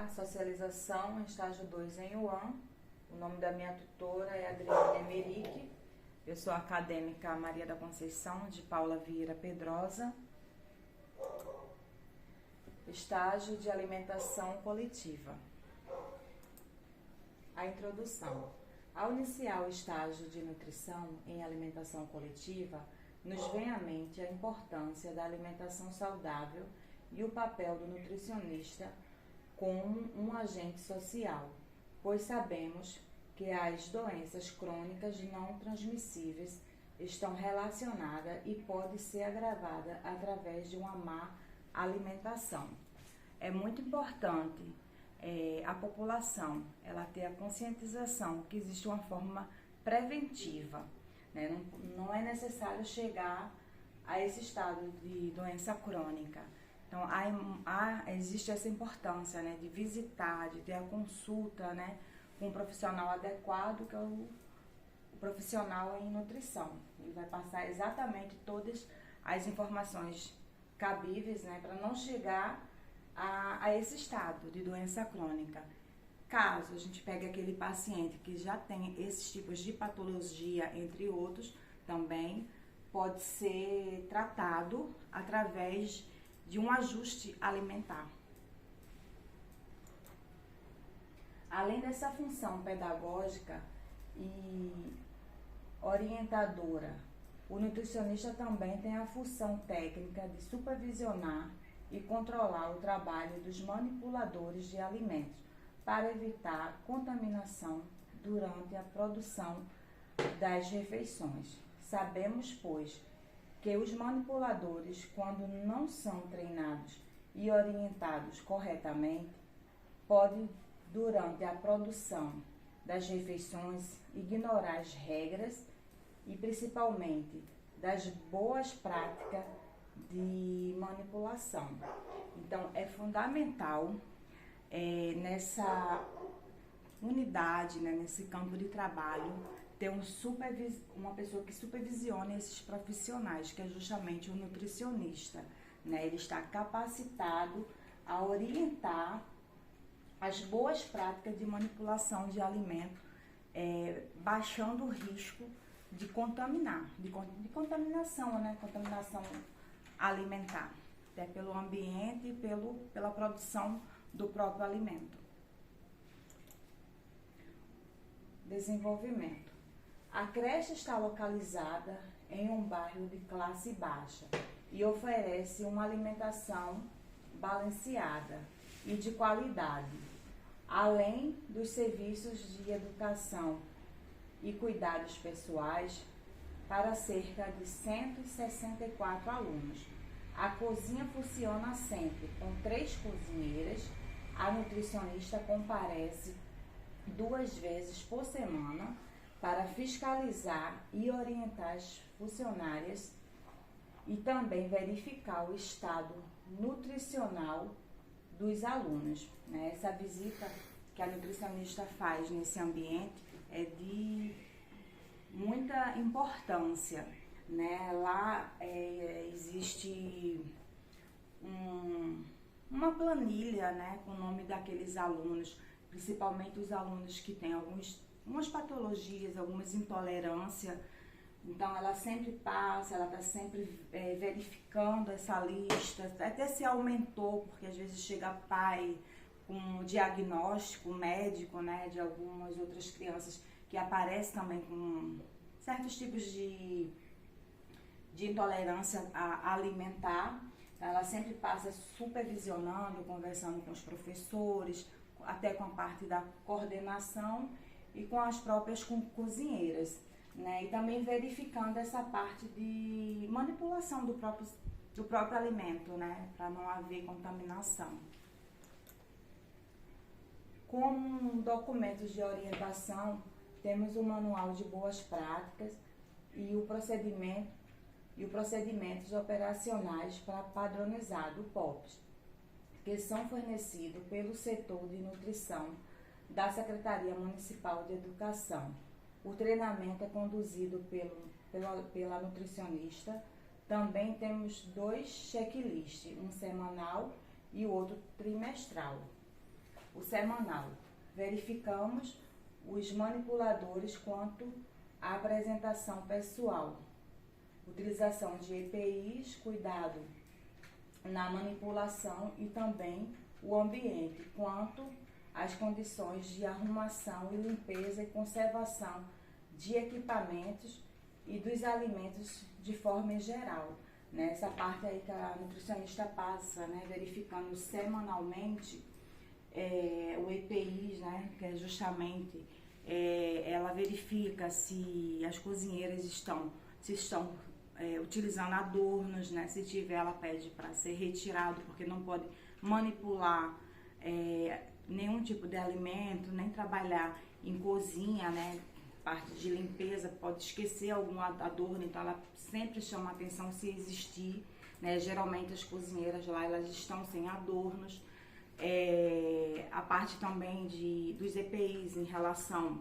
iniciar a socialização em estágio 2 em UAM. O nome da minha tutora é Adriana Emerick. Eu sou a acadêmica Maria da Conceição de Paula Vieira Pedrosa. Estágio de alimentação coletiva. A introdução. Ao iniciar o estágio de nutrição em alimentação coletiva, nos vem à mente a importância da alimentação saudável e o papel do nutricionista como um agente social, pois sabemos que as doenças crônicas não transmissíveis estão relacionadas e pode ser agravada através de uma má alimentação. É muito importante a população ela ter a conscientização que existe uma forma preventiva, né? Não é necessário chegar a esse estado de doença crônica. Então, existe essa importância, né, de visitar, de ter a consulta, né, com um profissional adequado, que é o profissional em nutrição. Ele vai passar exatamente todas as informações cabíveis, né, para não chegar a esse estado de doença crônica. Caso a gente pegue aquele paciente que já tem esses tipos de patologia, entre outros, também pode ser tratado através de um ajuste alimentar. Além dessa função pedagógica e orientadora, o nutricionista também tem a função técnica de supervisionar e controlar o trabalho dos manipuladores de alimentos para evitar contaminação durante a produção das refeições. Sabemos, pois, que os manipuladores, quando não são treinados e orientados corretamente, podem, durante a produção das refeições, ignorar as regras e, principalmente, das boas práticas de manipulação. Então, é fundamental nessa unidade, né, nesse campo de trabalho, ter uma pessoa que supervisione esses profissionais, que é justamente o nutricionista, né? Ele está capacitado a orientar as boas práticas de manipulação de alimento, baixando o risco de contaminar, de contaminação, né? Contaminação alimentar, até pelo ambiente e pela produção do próprio alimento. Desenvolvimento. A creche está localizada em um bairro de classe baixa e oferece uma alimentação balanceada e de qualidade, além dos serviços de educação e cuidados pessoais para cerca de 164 alunos. A cozinha funciona sempre com 3 cozinheiras. A nutricionista comparece 2 vezes por semana para fiscalizar e orientar as funcionárias e também verificar o estado nutricional dos alunos, né? Essa visita que a nutricionista faz nesse ambiente é de muita importância, né? Lá existe uma planilha, né, com o nome daqueles alunos, principalmente os alunos que têm algumas patologias, algumas intolerâncias. Então, ela sempre passa, ela está sempre verificando essa lista, até se aumentou, porque às vezes chega pai com diagnóstico médico, né, de algumas outras crianças que aparecem também com certos tipos de intolerância alimentar. Ela sempre passa supervisionando, conversando com os professores, até com a parte da coordenação e com as próprias cozinheiras, né? E também verificando essa parte de manipulação do próprio alimento, né? Para não haver contaminação. Como documentos de orientação, temos o Manual de Boas Práticas e os procedimentos operacionais para padronizado, POPs, que são fornecidos pelo setor de nutrição da Secretaria Municipal de Educação. O treinamento é conduzido pela nutricionista. Também temos 2 checklists, um semanal e o outro trimestral. o semanal. Verificamos os manipuladores quanto à apresentação pessoal, utilização de EPIs, cuidado na manipulação e também o ambiente, quanto às condições de arrumação e limpeza e conservação de equipamentos e dos alimentos de forma geral. Essa parte aí que a nutricionista passa, verificando semanalmente o EPI, que é justamente, ela verifica se as cozinheiras estão utilizando adornos, se tiver ela pede para ser retirado, porque não pode manipular nenhum tipo de alimento, nem trabalhar em cozinha, parte de limpeza, pode esquecer algum adorno, então ela sempre chama atenção se existir, geralmente as cozinheiras lá, elas estão sem adornos. A parte também dos EPIs em relação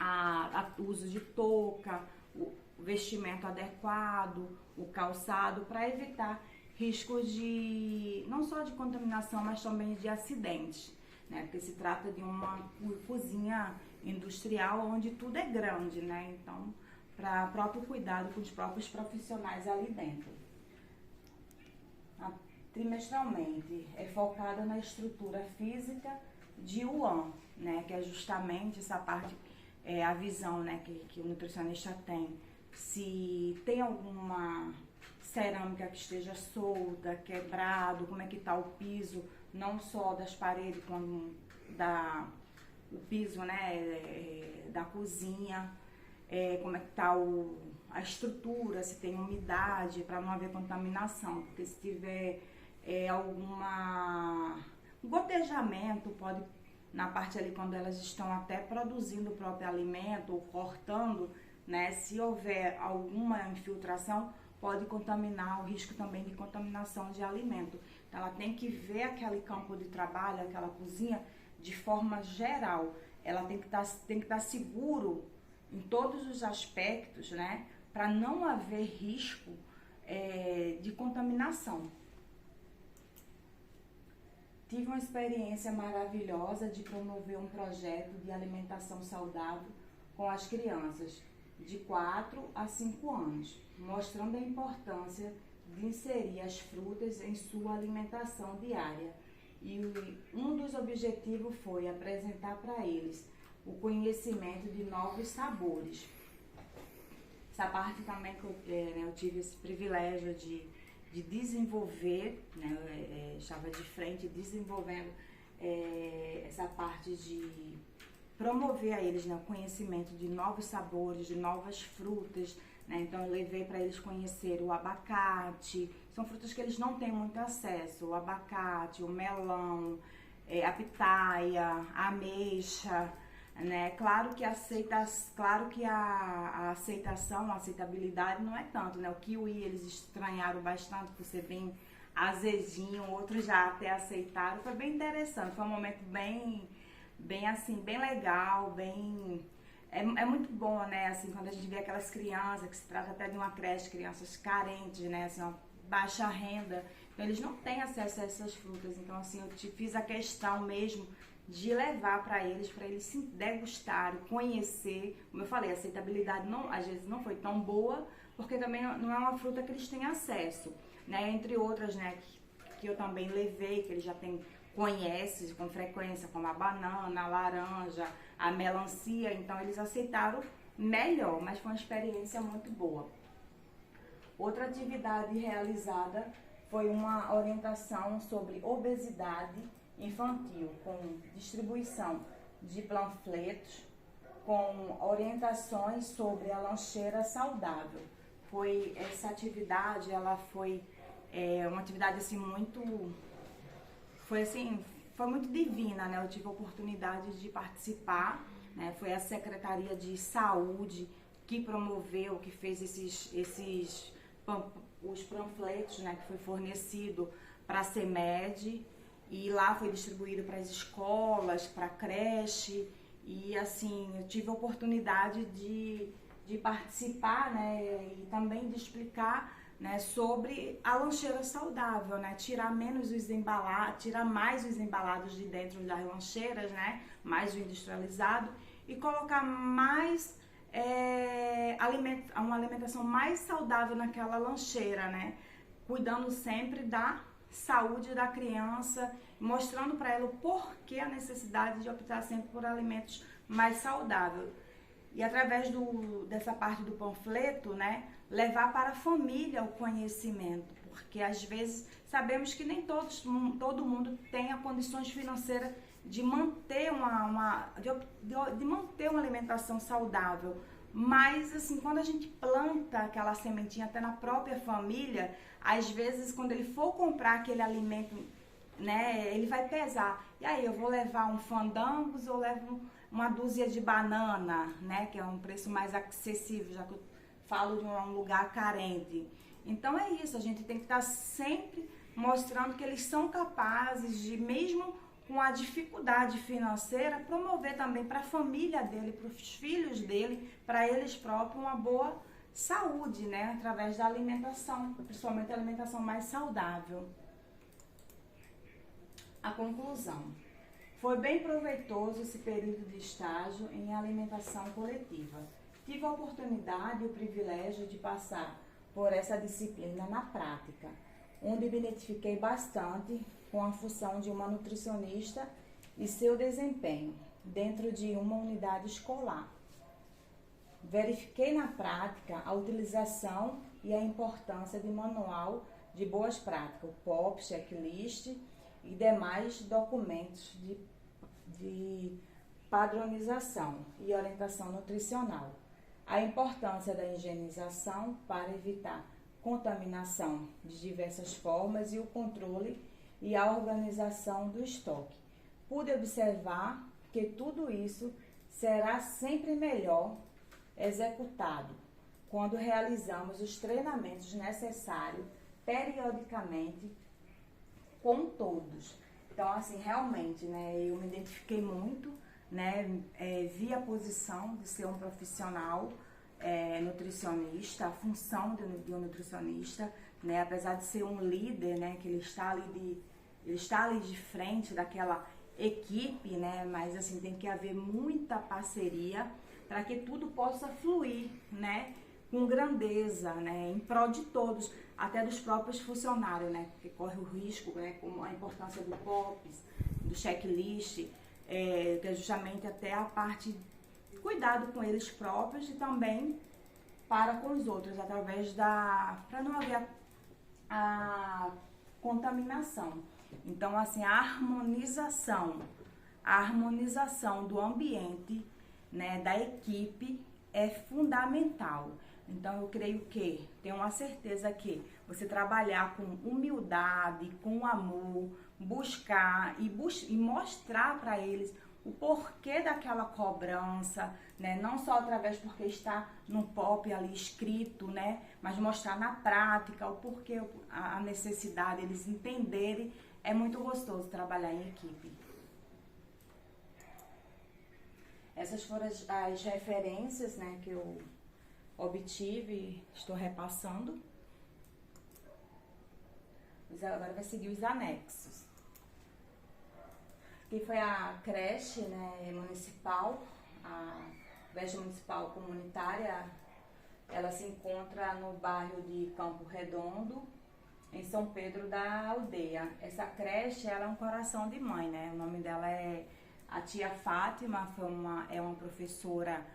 ao uso de touca, o vestimento adequado, o calçado, para evitar riscos não só de contaminação, mas também de acidentes, porque se trata de uma cozinha industrial onde tudo é grande, então para próprio cuidado com os próprios profissionais ali dentro. Trimestralmente é focada na estrutura física de Wuhan, que é justamente essa parte, a visão que o nutricionista tem, se tem alguma cerâmica que esteja solta, quebrado, como é que está o piso, não só das paredes, como o piso da cozinha, como é que está a estrutura, se tem umidade, para não haver contaminação, porque se tiver gotejamento, pode, na parte ali quando elas estão até produzindo o próprio alimento ou cortando, se houver alguma infiltração, pode contaminar, o risco também de contaminação de alimento. Então ela tem que ver aquele campo de trabalho, aquela cozinha, de forma geral. Ela tem que estar seguro em todos os aspectos, para não haver risco de contaminação. Tive uma experiência maravilhosa de promover um projeto de alimentação saudável com as crianças de 4 a 5 anos, mostrando a importância de inserir as frutas em sua alimentação diária. E um dos objetivos foi apresentar para eles o conhecimento de novos sabores. Essa parte também que eu tive esse privilégio de desenvolver, estava de frente desenvolvendo essa parte de promover a eles o conhecimento de novos sabores, de novas frutas, então eu levei para eles conhecer o abacate, são frutas que eles não têm muito acesso, o abacate, o melão, a pitaia, a ameixa, Claro que a aceitação, a aceitabilidade não é tanto, O kiwi eles estranharam bastante por ser bem azedinho, outros já até aceitaram, foi bem interessante, foi um momento bem assim, bem legal, é muito bom, assim, quando a gente vê aquelas crianças, que se trata até de uma creche, crianças carentes, assim, uma baixa renda, então eles não têm acesso a essas frutas, então assim, eu fiz a questão mesmo de levar para eles se degustarem, conhecer. Como eu falei, a aceitabilidade às vezes não foi tão boa, porque também não é uma fruta que eles têm acesso, Entre outras, que eu também levei, que eles já conhecem com frequência, como a banana, a laranja, a melancia, então eles aceitaram melhor, mas foi uma experiência muito boa. Outra atividade realizada foi uma orientação sobre obesidade infantil, com distribuição de panfletos, com orientações sobre a lancheira saudável. Essa atividade, ela foi uma atividade assim foi muito divina, Eu tive a oportunidade de participar, Foi a Secretaria de Saúde que promoveu, que fez os panfletos, que foi fornecido para a CEMED, e lá foi distribuído para as escolas, para a creche, e assim, eu tive a oportunidade de participar, e também de explicar né, sobre a lancheira saudável, né, tirar mais os embalados de dentro das lancheiras, né, mais o industrializado e colocar mais uma alimentação mais saudável naquela lancheira, né, cuidando sempre da saúde da criança, mostrando para ela o porquê a necessidade de optar sempre por alimentos mais saudáveis. E através dessa parte do panfleto, né, levar para a família o conhecimento, porque às vezes sabemos que nem todo mundo tem a condições financeiras de manter de manter uma alimentação saudável. Mas assim, quando a gente planta aquela sementinha até na própria família, às vezes quando ele for comprar aquele alimento, né, ele vai pesar. E aí, eu vou levar um fandangos ou levo uma dúzia de banana, né, que é um preço mais acessível, já que eu falo de um lugar carente. Então é isso, a gente tem que estar sempre mostrando que eles são capazes de, mesmo com a dificuldade financeira, promover também para a família dele, para os filhos dele, para eles próprios, uma boa saúde, né, através da alimentação, principalmente a alimentação mais saudável. A conclusão. Foi bem proveitoso esse período de estágio em alimentação coletiva. Tive a oportunidade e o privilégio de passar por essa disciplina na prática, onde me identifiquei bastante com a função de uma nutricionista e seu desempenho dentro de uma unidade escolar. Verifiquei na prática a utilização e a importância de manual de boas práticas, o POP, checklist e demais documentos de padronização e orientação nutricional. A importância da higienização para evitar contaminação de diversas formas e o controle e a organização do estoque. Pude observar que tudo isso será sempre melhor executado quando realizamos os treinamentos necessários periodicamente com todos. Então, assim, realmente, né, eu me identifiquei muito, né, vi a posição de ser um profissional nutricionista, a função de um nutricionista, né, apesar de ser um líder, né, que ele está ali de frente daquela equipe, né, mas assim, tem que haver muita parceria para que tudo possa fluir, né, com grandeza, né, em prol de todos, até dos próprios funcionários, né, que corre o risco, né, com a importância do POPs, do checklist, que é justamente até a parte de cuidado com eles próprios e também para com os outros, através para não haver a contaminação. Então, assim, a harmonização do ambiente, né, da equipe é fundamental. Então, eu creio que, tenho uma certeza que você trabalhar com humildade, com amor, buscar e mostrar para eles o porquê daquela cobrança, né? Não só através porque está no POP ali escrito, né? Mas mostrar na prática o porquê, a necessidade, eles entenderem. É muito gostoso trabalhar em equipe. Essas foram as referências, né, que eu obtive e estou repassando. Agora vai seguir os anexos. Aqui foi a creche, né, municipal, a creche municipal comunitária. Ela se encontra no bairro de Campo Redondo, em São Pedro da Aldeia. Essa creche, ela é um coração de mãe, né? O nome dela é a tia Fátima, é uma professora,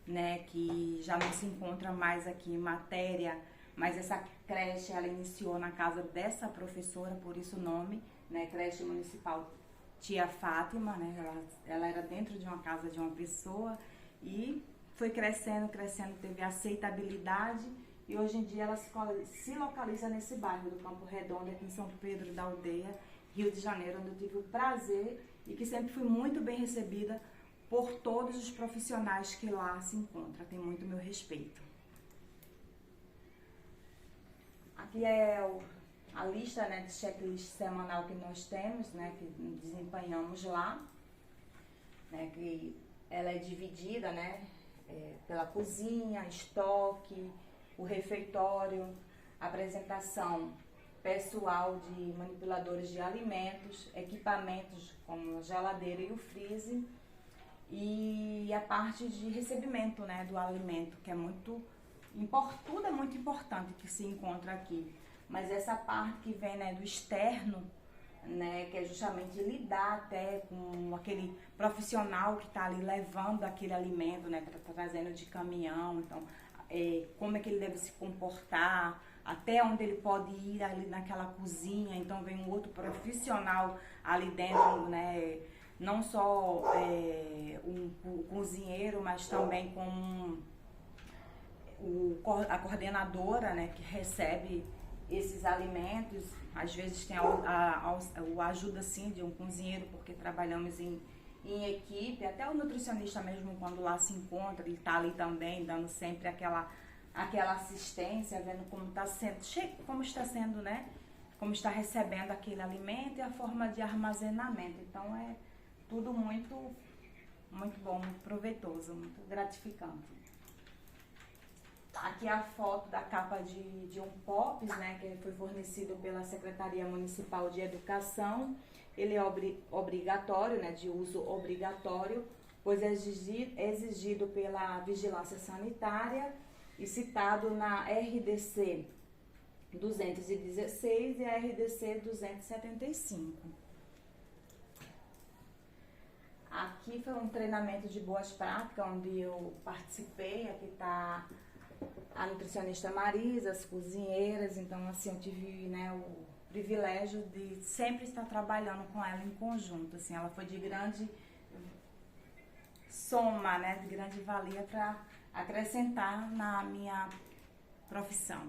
né, que já não se encontra mais aqui em matéria, mas essa creche ela iniciou na casa dessa professora, por isso o nome, né, creche municipal tia Fátima, né? Ela era dentro de uma casa de uma pessoa e foi crescendo, teve aceitabilidade e hoje em dia ela se localiza nesse bairro do Campo Redondo, aqui em São Pedro da Aldeia, Rio de Janeiro, onde eu tive o prazer e que sempre fui muito bem recebida por todos os profissionais que lá se encontram. Tem muito meu respeito. Aqui é a lista, né, de checklist semanal que nós temos, né, que desempenhamos lá, né, que ela é dividida, né, pela cozinha, estoque, o refeitório, apresentação pessoal de manipuladores de alimentos, equipamentos como a geladeira e o freezer, e a parte de recebimento, né, do alimento, que é muito tudo é muito importante que se encontra aqui, mas essa parte que vem, né, do externo, né, que é justamente lidar até com aquele profissional que está ali levando aquele alimento, né, trazendo de caminhão, então como é que ele deve se comportar, até onde ele pode ir ali naquela cozinha, então vem um outro profissional ali dentro, né, não só um cozinheiro, mas também com a coordenadora, né, que recebe esses alimentos. Às vezes tem a ajuda sim de um cozinheiro, porque trabalhamos em equipe, até o nutricionista mesmo quando lá se encontra, ele está ali também dando sempre aquela assistência, vendo como está sendo, né, como está recebendo aquele alimento e a forma de armazenamento. Então é tudo muito bom, muito proveitoso, muito gratificante. Aqui é a foto da capa de um POPs, né, que foi fornecido pela Secretaria Municipal de Educação. Ele é obrigatório, né, de uso obrigatório, pois é exigido pela Vigilância Sanitária e citado na RDC 216 e a RDC 275. Aqui foi um treinamento de boas práticas, onde eu participei. Aqui está a nutricionista Marisa, as cozinheiras, então assim, eu tive, né, o privilégio de sempre estar trabalhando com ela em conjunto, assim, ela foi de grande soma, né, de grande valia para acrescentar na minha profissão.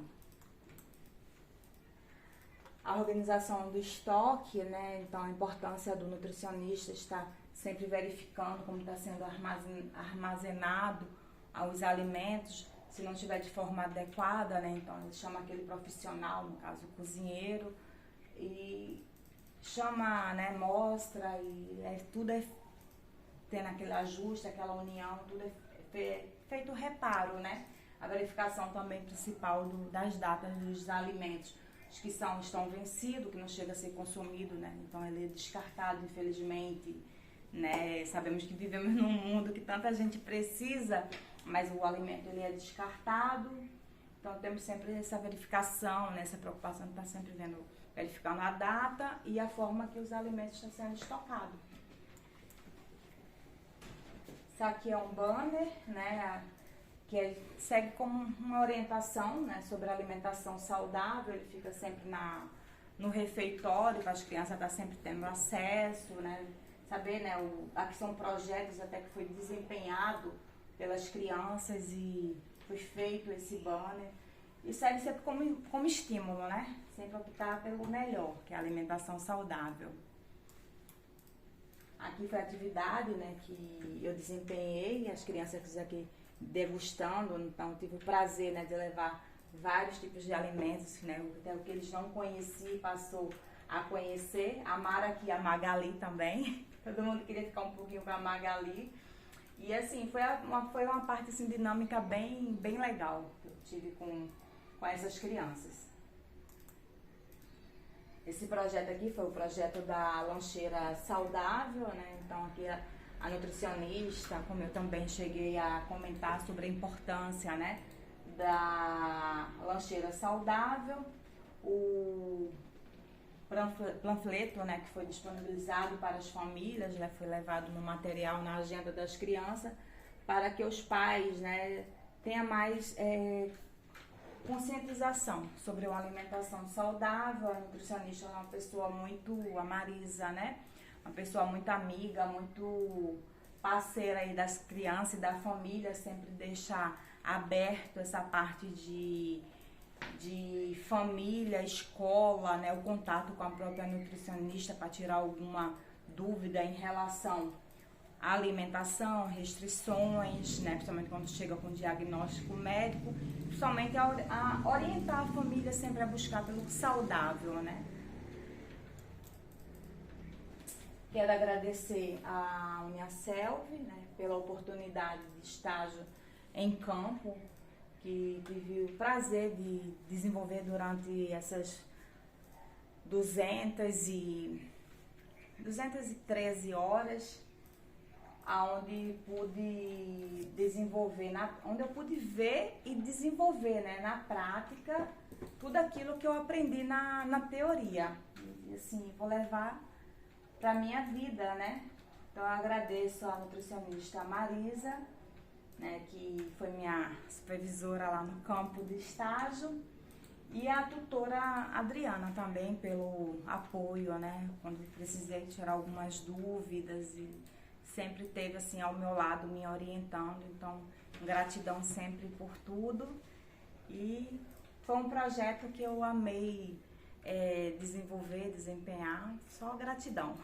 A organização do estoque, né, então a importância do nutricionista estar sempre verificando como está sendo armazenado os alimentos. Se não estiver de forma adequada, né, então ele chama aquele profissional, no caso o cozinheiro, e chama, né, mostra, e tudo é tendo aquele ajuste, aquela união, tudo é feito reparo, né? A verificação também principal das datas dos alimentos, os que estão vencidos, que não chega a ser consumido, né? Então ele é descartado, infelizmente, né? Sabemos que vivemos num mundo que tanta gente precisa, mas o alimento ele é descartado, então temos sempre essa verificação, né, essa preocupação de estar sempre verificando a data e a forma que os alimentos estão sendo estocados. Isso aqui é um banner, né, que segue como uma orientação, né, sobre a alimentação saudável. Ele fica sempre no refeitório, para as crianças estar sempre tendo acesso, né, saber, né, aqui são projetos até que foi desempenhado pelas crianças e foi feito esse banner. E serve sempre como estímulo, né? Sempre optar pelo melhor, que é a alimentação saudável. Aqui foi a atividade, né, que eu desempenhei, as crianças aqui degustando, então tive o prazer, né, de levar vários tipos de alimentos, né, até o que eles não conheciam, passou a conhecer. A Mara aqui, a Magali também, todo mundo queria ficar um pouquinho com a Magali. E assim, foi uma parte assim, dinâmica bem legal que eu tive com essas crianças. Esse projeto aqui foi o projeto da lancheira saudável, né? Então aqui a nutricionista, como eu também cheguei a comentar sobre a importância, né, da lancheira saudável, o panfleto, né, que foi disponibilizado para as famílias, né, foi levado no material, na agenda das crianças, para que os pais, né, tenham mais conscientização sobre uma alimentação saudável. A nutricionista é uma pessoa a Marisa, né, uma pessoa muito amiga, muito parceira aí das crianças e da família, sempre deixar aberto essa parte de família, escola, né, o contato com a própria nutricionista para tirar alguma dúvida em relação à alimentação, restrições, né, principalmente quando chega com diagnóstico médico, principalmente a orientar a família sempre a buscar pelo saudável, né. Quero agradecer à Uniaselv, né, pela oportunidade de estágio em campo, que tive o prazer de desenvolver durante essas 213 horas, onde pude desenvolver, onde eu pude ver e desenvolver, né, na prática tudo aquilo que eu aprendi na teoria. E assim, vou levar para minha vida, né? Então eu agradeço a nutricionista Marisa, né, que foi minha supervisora lá no campo de estágio, e a tutora Adriana também pelo apoio, né, quando precisei tirar algumas dúvidas, e sempre esteve assim ao meu lado me orientando. Então, gratidão sempre por tudo. E foi um projeto que eu amei desenvolver, desempenhar. Só gratidão.